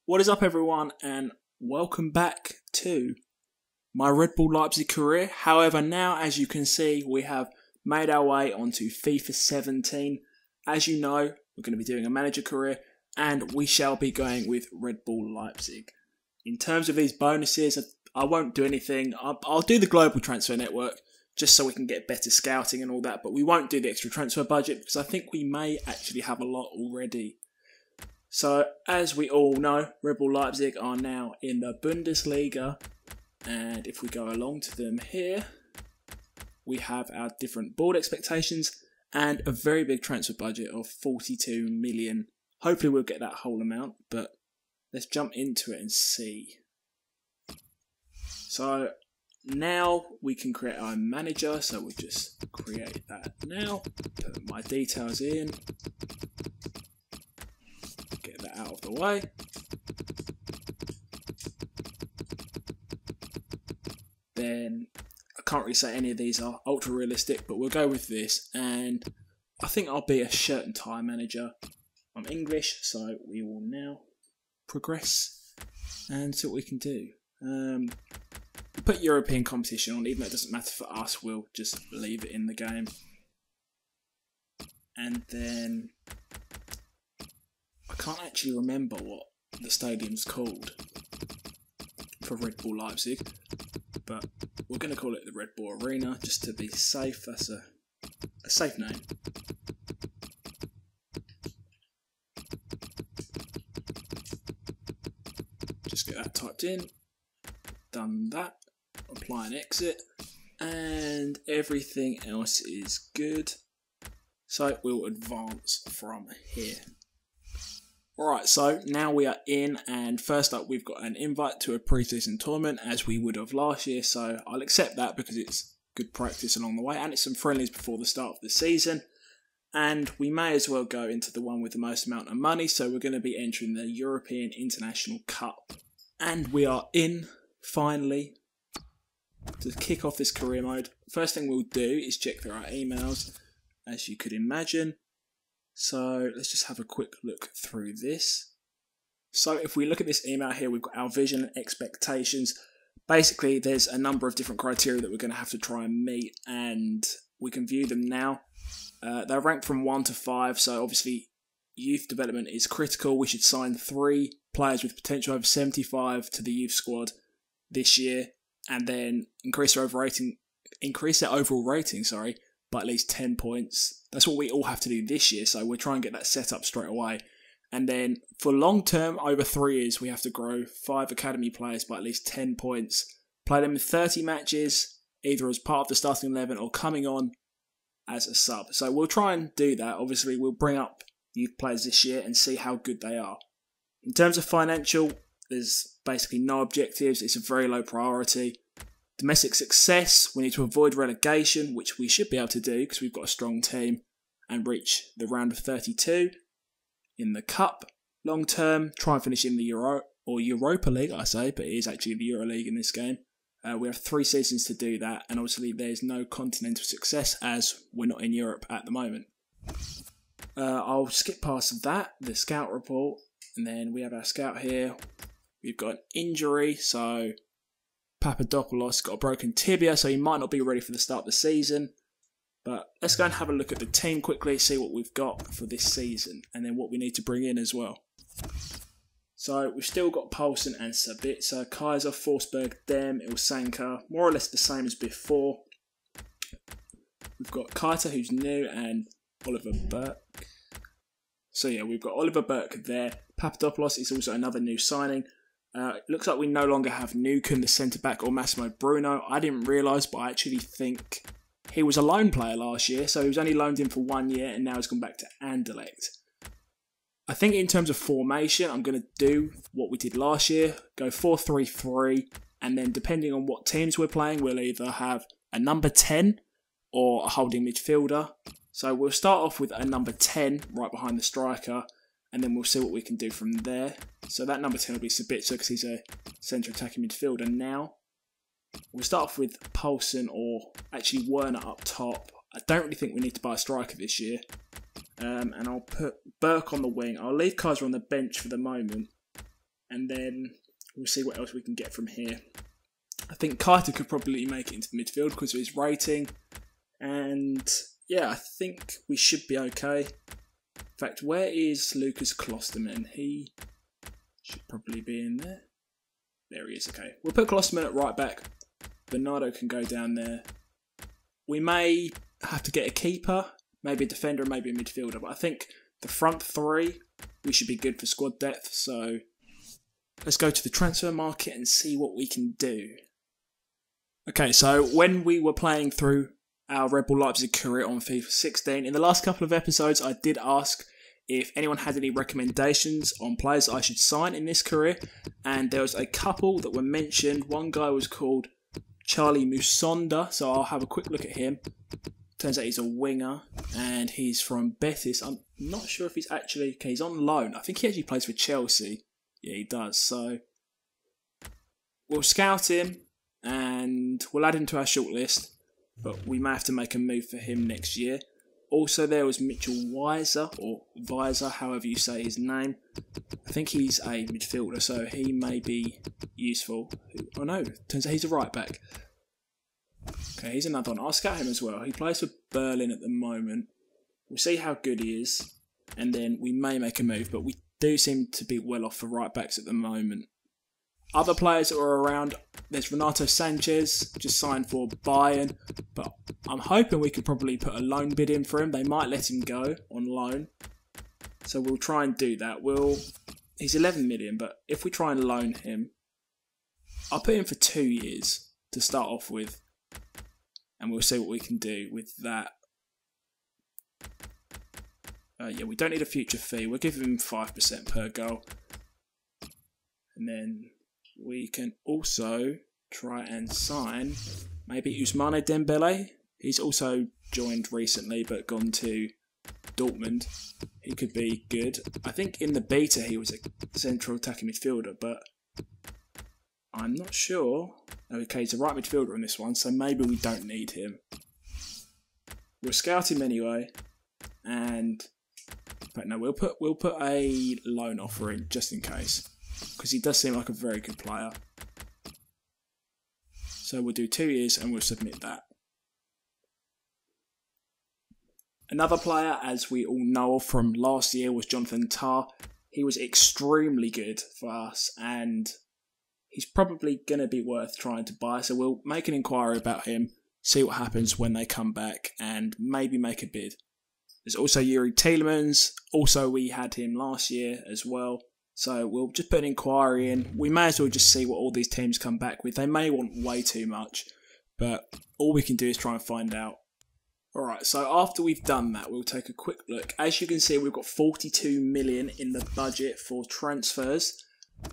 What is up, everyone, and welcome back to my Red Bull Leipzig career. However, now, as you can see, we have made our way onto FIFA 17. As you know, we're going to be doing a manager career, and we shall be going with Red Bull Leipzig. In terms of these bonuses, I won't do anything. I'll do the global transfer network, just so we can get better scouting and all that, but we won't do the extra transfer budget, because I think we may actually have a lot already. So, as we all know, Red Bull Leipzig are now in the Bundesliga, and if we go along to them here, we have our different board expectations and a very big transfer budget of 42 million. Hopefully we'll get that whole amount, but let's jump into it and see. So, now we can create our manager, so we'll just create that now, put my details in. Get that out of the way. Then I can't really say any of these are ultra realistic, but we'll go with this. And I think I'll be a shirt and tie manager. I'm English, so we will now progress and see what we can do. Put European competition on, even though it doesn't matter for us, we'll just leave it in the game. And then I can't actually remember what the stadium's called for Red Bull Leipzig, but we're going to call it the Red Bull Arena just to be safe. That's a safe name. Just get that typed in. Done that. Apply and exit. And everything else is good. So we'll advance from here. Alright, so now we are in, and first up we've got an invite to a preseason tournament as we would have last year, so I'll accept that because it's good practice along the way, and it's some friendlies before the start of the season. And we may as well go into the one with the most amount of money, so we're going to be entering the European International Cup. And we are in, finally, to kick off this career mode. First thing we'll do is check through our emails, as you could imagine. So let's just have a quick look through this. So if we look at this email here, we've got our vision and expectations. Basically, there's a number of different criteria that we're going to have to try and meet, and we can view them now. They're ranked from 1 to 5, so obviously youth development is critical. We should sign 3 players with potential over 75 to the youth squad this year, and then increase their overall rating, by at least 10 points. That's what we all have to do this year, so we'll try and get that set up straight away. And then for long term, over 3 years, we have to grow 5 academy players by at least 10 points. Play them in 30 matches, either as part of the starting 11 or coming on as a sub. So we'll try and do that. Obviously, we'll bring up youth players this year and see how good they are. In terms of financial, there's basically no objectives. It's a very low priority. Domestic success, we need to avoid relegation, which we should be able to do because we've got a strong team, and reach the round of 32 in the Cup. Long term, try and finish in the Europa League, I say, but it is actually the Euro League in this game. We have 3 seasons to do that, and obviously there's no continental success as we're not in Europe at the moment. I'll skip past that, the scout report, and then we have our scout here. We've got an injury, so Papadopoulos got a broken tibia, so he might not be ready for the start of the season. But let's go and have a look at the team quickly, see what we've got for this season, and then what we need to bring in as well. So we've still got Poulsen and Sabitzer, Kaiser, Forsberg, Dem, Ilsanka, more or less the same as before. We've got Kaita, who's new, and Oliver Burke. So yeah, we've got Oliver Burke there. Papadopoulos is also another new signing. It looks like we no longer have Nuken, the centre-back, or Massimo Bruno. I didn't realise, but I actually think he was a loan player last year, so he was only loaned in for 1 year, and now he's gone back to Anderlecht. I think in terms of formation, I'm going to do what we did last year, go 4-3-3, and then depending on what teams we're playing, we'll either have a number 10 or a holding midfielder. So we'll start off with a number 10 right behind the striker, and then we'll see what we can do from there. So that number 10 will be Sabitzer because he's a centre attacking midfielder now. We'll start off with Poulsen or actually Werner up top. I don't really think we need to buy a striker this year. And I'll put Burke on the wing. I'll leave Kaiser on the bench for the moment. and then we'll see what else we can get from here. I think Carter could probably make it into the midfield because of his rating, and yeah, I think we should be okay. In fact, where is Lucas Klosterman? He should probably be in there. There he is, okay. We'll put Klosterman at right back. Bernardo can go down there. We may have to get a keeper, maybe a defender, maybe a midfielder, but I think the front three, we should be good for squad depth, so let's go to the transfer market and see what we can do. Okay, so when we were playing through our RB Leipzig career on FIFA 16, in the last couple of episodes I did ask if anyone had any recommendations on players I should sign in this career, and there was a couple that were mentioned. One guy was called Charlie Musonda, so I'll have a quick look at him. Turns out he's a winger, and he's from Betis. I'm not sure if he's actually... Okay, he's on loan. I think he actually plays for Chelsea. Yeah, he does. So we'll scout him, and we'll add him to our shortlist, but we may have to make a move for him next year. Also, there was Mitchell Weiser, or Weiser, however you say his name. I think he's a midfielder, so he may be useful. Oh no, turns out he's a right back. Okay, here's another one. I'll scout him as well. He plays for Berlin at the moment. We'll see how good he is, and then we may make a move, but we do seem to be well off for right backs at the moment. Other players that are around, there's Renato Sanchez, just signed for Bayern, but I'm hoping we could probably put a loan bid in for him. They might let him go on loan, so we'll try and do that. He's 11 million, but if we try and loan him, I'll put him for 2 years to start off with, and we'll see what we can do with that. Yeah, we don't need a future fee. We'll give him 5% per goal, and then we can also try and sign maybe Ousmane Dembele. He's also joined recently but gone to Dortmund. He could be good. I think in the beta he was a central attacking midfielder, but I'm not sure. Okay, he's a right midfielder in this one, so maybe we don't need him. We'll scout him anyway, but no, we'll put a loan offer in just in case, because he does seem like a very good player. So we'll do 2 years and we'll submit that. Another player, as we all know from last year, was Jonathan Tah. He was extremely good for us, and he's probably going to be worth trying to buy. So we'll make an inquiry about him, see what happens when they come back, and maybe make a bid. There's also Yuri Tielemans. Also, we had him last year as well. So we'll just put an inquiry in. We may as well just see what all these teams come back with. They may want way too much, but all we can do is try and find out. Alright, so after we've done that, we'll take a quick look. As you can see, we've got 42 million in the budget for transfers,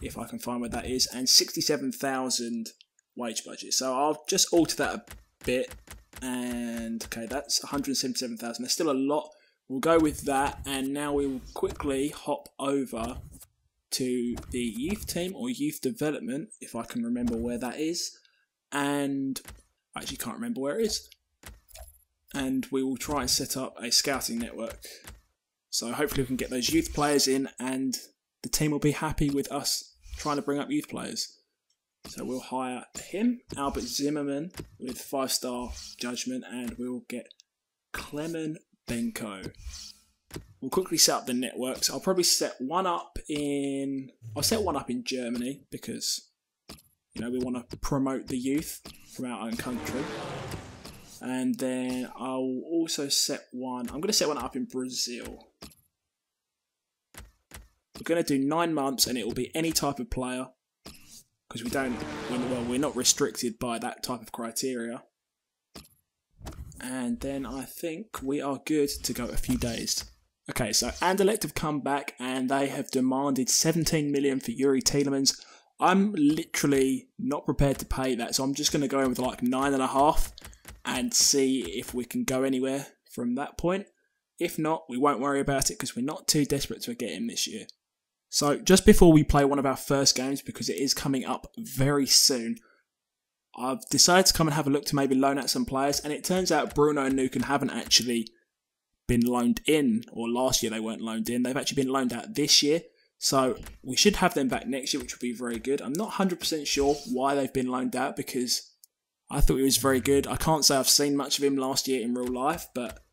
if I can find where that is, and 67,000 wage budget. So I'll just alter that a bit, and okay, that's 177,000. There's still a lot. We'll go with that, and now we'll quickly hop over to the youth team or youth development, if I can remember where that is, and I actually can't remember where it is. And we will try and set up a scouting network. So hopefully we can get those youth players in, and the team will be happy with us trying to bring up youth players. So we'll hire him, Albert Zimmerman, with 5-star judgment, and we'll get Clement Benko. We'll quickly set up the networks. I'll probably set one up in... I'll set one up in Germany because, you know, we want to promote the youth from our own country. And then I'll also set one... I'm going to set one up in Brazil. We're going to do 9 months, and it will be any type of player, because we're not restricted by that type of criteria. And then I think we are good to go a few days. Okay, so Anderlecht have come back, and they have demanded 17 million for Yuri Tielemans. I'm literally not prepared to pay that, so I'm just going to go in with like 9.5 and see if we can go anywhere from that point. If not, we won't worry about it because we're not too desperate to get him this year. So just before we play one of our first games, because it is coming up very soon, I've decided to come and have a look to maybe loan out some players, and it turns out Bruno and Nuken haven't actually been loaned in, or last year they weren't loaned in. They've actually been loaned out this year. So we should have them back next year, which would be very good. I'm not 100% sure why they've been loaned out, because I thought he was very good. I can't say I've seen much of him last year in real life, but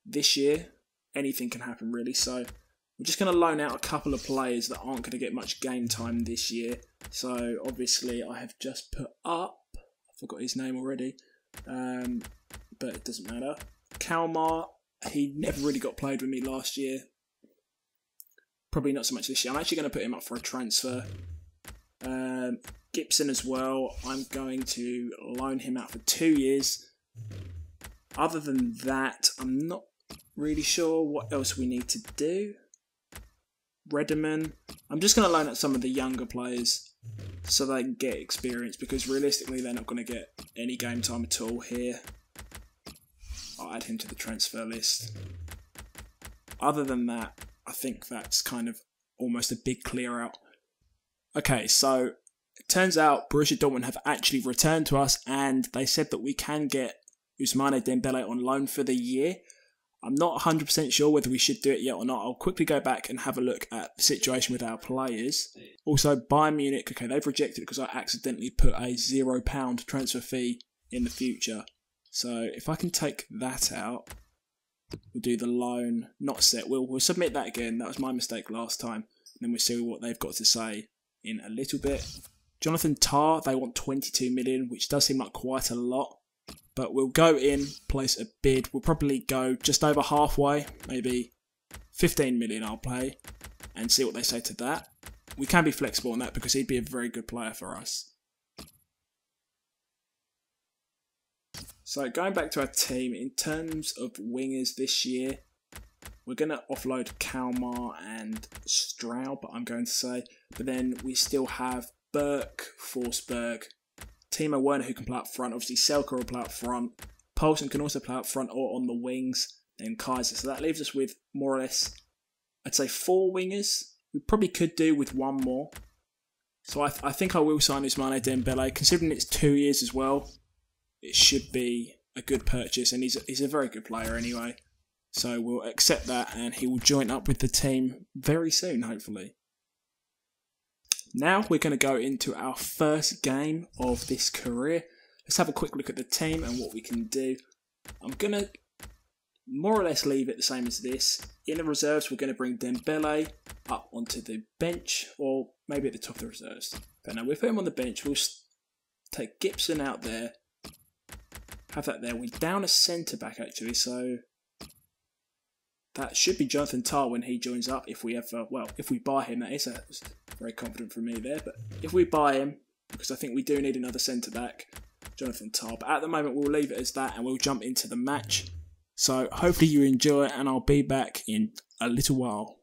this year, anything can happen really. So we're just going to loan out a couple of players that aren't going to get much game time this year. So obviously I have just put up, I forgot his name already, but it doesn't matter. Kalmar, he never really got played with me last year. Probably not so much this year. I'm actually going to put him up for a transfer. Gibson as well. I'm going to loan him out for 2 years. Other than that, I'm not really sure what else we need to do. Rediman. I'm just going to loan out some of the younger players so they can get experience, because realistically they're not going to get any game time at all here. I'll add him to the transfer list. Other than that, I think that's kind of almost a big clear out. Okay, so it turns out Borussia Dortmund have actually returned to us, and they said that we can get Ousmane Dembele on loan for the year. I'm not 100% sure whether we should do it yet or not. I'll quickly go back and have a look at the situation with our players. Also, Bayern Munich, okay, they've rejected it because I accidentally put a £0 transfer fee in the future. So if I can take that out, we'll do the loan, not set. We'll submit that again. That was my mistake last time. And then we'll see what they've got to say in a little bit. Jonathan Tah, they want 22 million, which does seem like quite a lot. But we'll go in, place a bid. We'll probably go just over halfway, maybe 15 million I'll pay, and see what they say to that. We can be flexible on that because he'd be a very good player for us. So going back to our team, in terms of wingers this year, we're going to offload Kalmar and Straub, I'm going to say. But then we still have Burke, Forsberg, Timo Werner, who can play up front. Obviously, Selke will play up front. Poulsen can also play up front or on the wings. Then Kaiser. So that leaves us with more or less, I'd say 4 wingers. We probably could do with 1 more. So I think I will sign Ousmane Dembele. Considering it's 2 years as well, it should be a good purchase. And he's a very good player anyway. So we'll accept that, and he will join up with the team very soon, hopefully. Now we're going to go into our first game of this career. Let's have a quick look at the team and what we can do. I'm going to more or less leave it the same as this. In the reserves, we're going to bring Dembele up onto the bench, or maybe at the top of the reserves. But now we'll put him on the bench. We'll take Gibson out there. Have that there. We're down a centre-back actually, so that should be Jonathan Tah when he joins up, if we ever, well, if we buy him, that is. That's very confident from me there. But if we buy him, because I think we do need another centre-back, Jonathan Tah. But at the moment, we'll leave it as that, and we'll jump into the match. So hopefully you enjoy it, and I'll be back in a little while.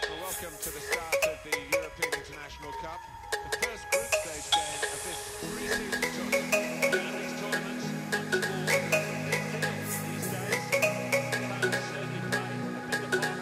Well, welcome to the start of the European International Cup, the first group stage game of this preseason tournament. Now these tournaments these days, fans certainly play a bigger part.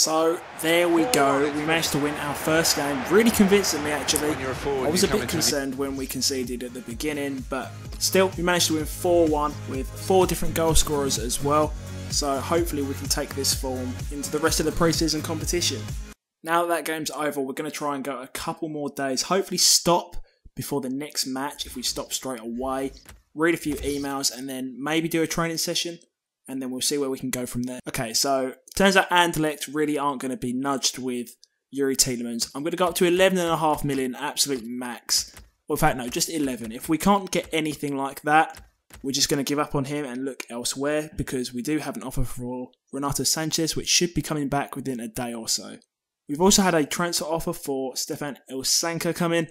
So there we go, we managed to win our first game, really convincingly actually. I was a bit concerned when we conceded at the beginning, but still we managed to win 4-1 with 4 different goal scorers as well. So hopefully we can take this form into the rest of the pre-season competition. Now that game's over, we're going to try and go a couple more days, hopefully stop before the next match if we stop straight away, read a few emails and then maybe do a training session. And then we'll see where we can go from there. Okay, so turns out Anderlecht really aren't going to be nudged with Yuri Tielemans. I'm going to go up to 11.5 million, absolute max. Well, in fact, no, just 11. If we can't get anything like that, we're just going to give up on him and look elsewhere because we do have an offer for Renato Sanchez, which should be coming back within a day or so. We've also had a transfer offer for Stefan Ilsanka come in.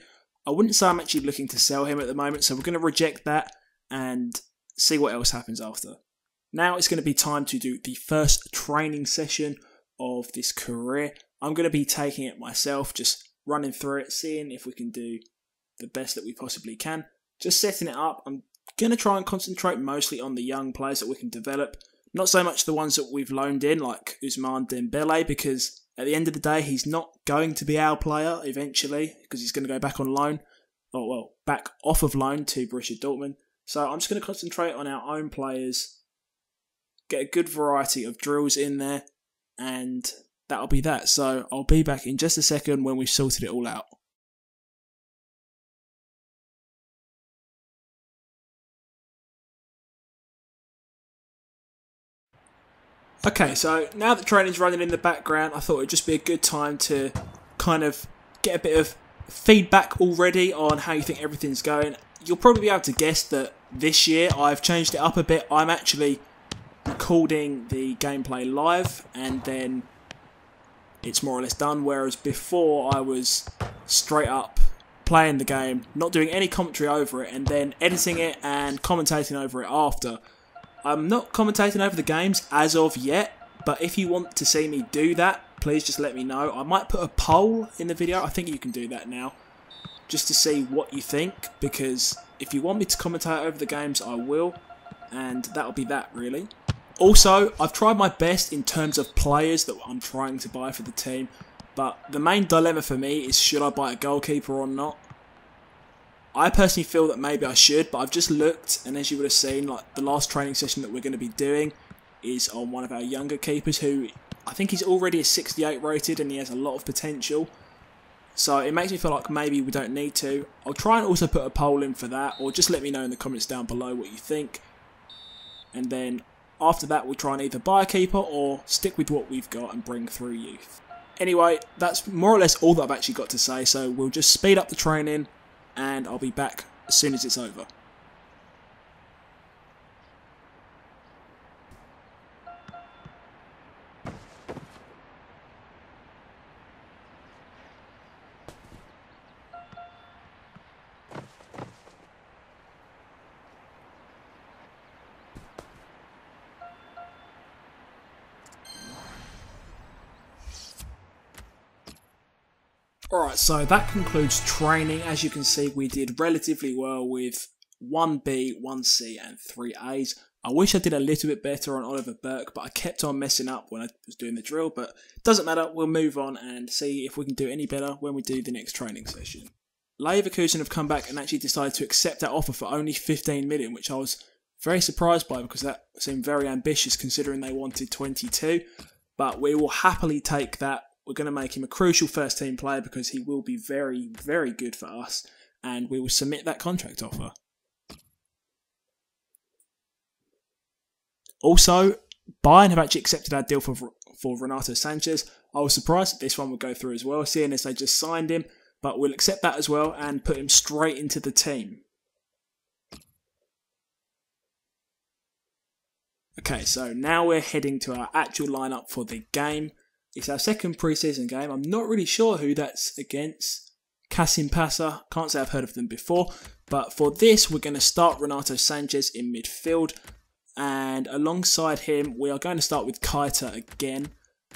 I wouldn't say I'm actually looking to sell him at the moment, so we're going to reject that and see what else happens after. Now it's going to be time to do the first training session of this career. I'm going to be taking it myself, just running through it, seeing if we can do the best that we possibly can. Just setting it up. I'm going to try and concentrate mostly on the young players that we can develop. Not so much the ones that we've loaned in, like Ousmane Dembele, because at the end of the day, he's not going to be our player eventually, because he's going to go back on loan, or well, back off of loan to Borussia Dortmund. So I'm just going to concentrate on our own players, get a good variety of drills in there, and that'll be that. So I'll be back in just a second when we've sorted it all out. Okay, so now that training's running in the background, I thought it'd just be a good time to kind of get a bit of feedback already on how you think everything's going. You'll probably be able to guess that this year I've changed it up a bit. I'm actually recording the gameplay live and then it's more or less done, whereas before I was straight up playing the game, not doing any commentary over it and then editing it and commentating over it after. I'm not commentating over the games as of yet, but if you want to see me do that, please just let me know. I might put a poll in the video, I think you can do that now, just to see what you think, because if you want me to commentate over the games I will, and that'll be that really. Also, I've tried my best in terms of players that I'm trying to buy for the team, but the main dilemma for me is should I buy a goalkeeper or not? I personally feel that maybe I should, but I've just looked, and as you would have seen, like the last training session that we're going to be doing is on one of our younger keepers who I think he's already a 68 rated and he has a lot of potential. So it makes me feel like maybe we don't need to. I'll try and also put a poll in for that, or just let me know in the comments down below what you think. And then after that, we'll try and either buy a keeper or stick with what we've got and bring through youth. Anyway, that's more or less all that I've actually got to say, so we'll just speed up the training and I'll be back as soon as it's over. Alright, so that concludes training. As you can see, we did relatively well with 1B, 1C and 3 A's. I wish I did a little bit better on Oliver Burke, but I kept on messing up when I was doing the drill, but it doesn't matter. We'll move on and see if we can do any better when we do the next training session. Leverkusen have come back and actually decided to accept that offer for only 15 million, which I was very surprised by because that seemed very ambitious considering they wanted 22, but we will happily take that. We're going to make him a crucial first team player because he will be very, very good for us, and we will submit that contract offer. Also, Bayern have actually accepted our deal for Renato Sanchez. I was surprised that this one would go through as well, seeing as they just signed him, but we'll accept that as well and put him straight into the team. Okay, so now we're heading to our actual lineup for the game. It's our second pre-season game. I'm not really sure who that's against. Kasim Pasa, can't say I've heard of them before. But for this, we're going to start Renato Sanchez in midfield. And alongside him, we are going to start with Keita again,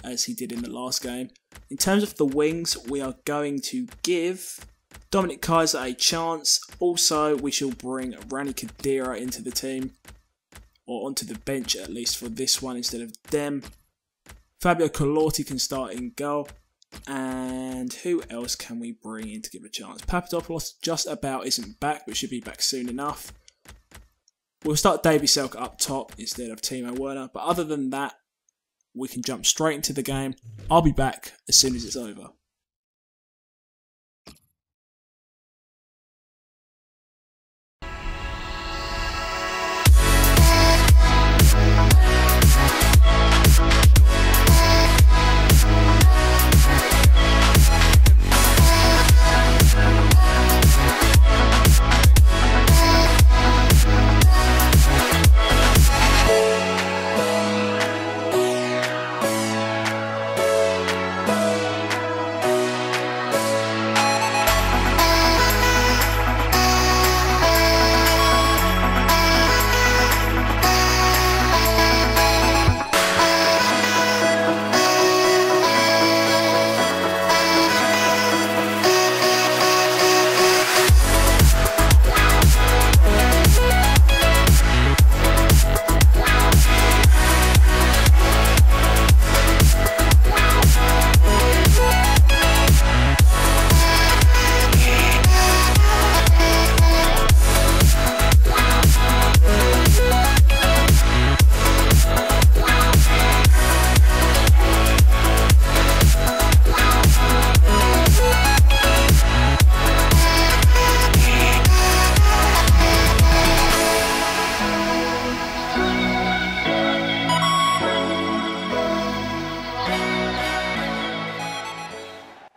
as he did in the last game. In terms of the wings, we are going to give Dominic Kaiser a chance. Also, we shall bring Rani Khedira into the team, or onto the bench at least for this one instead of Dem. Fabio Colorti can start in goal. And who else can we bring in to give a chance? Papadopoulos just about isn't back, but should be back soon enough. We'll start Davy Selke up top instead of Timo Werner. But other than that, we can jump straight into the game. I'll be back as soon as it's over.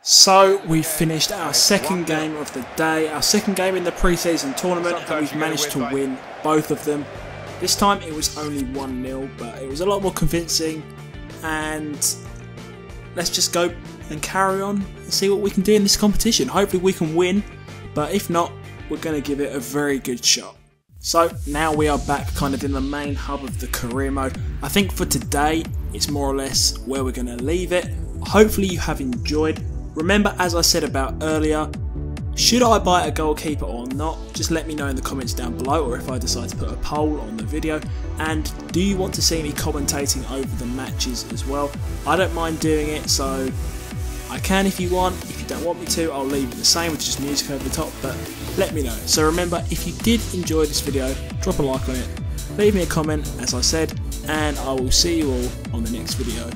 So we finished our second game of the day, our second game in the pre-season tournament, and we've managed to win both of them. This time it was only 1-0, but it was a lot more convincing, and let's just go and carry on and see what we can do in this competition. Hopefully we can win, but if not, we're going to give it a very good shot. So now we are back kind of in the main hub of the career mode. I think for today it's more or less where we're going to leave it. Hopefully you have enjoyed. Remember, as I said about earlier, should I buy a goalkeeper or not? Just let me know in the comments down below, or if I decide to put a poll on the video. And do you want to see me commentating over the matches as well? I don't mind doing it, so I can if you want. If you don't want me to, I'll leave it the same with just music over the top, but let me know. So remember, if you did enjoy this video, drop a like on it, leave me a comment as I said, and I will see you all on the next video.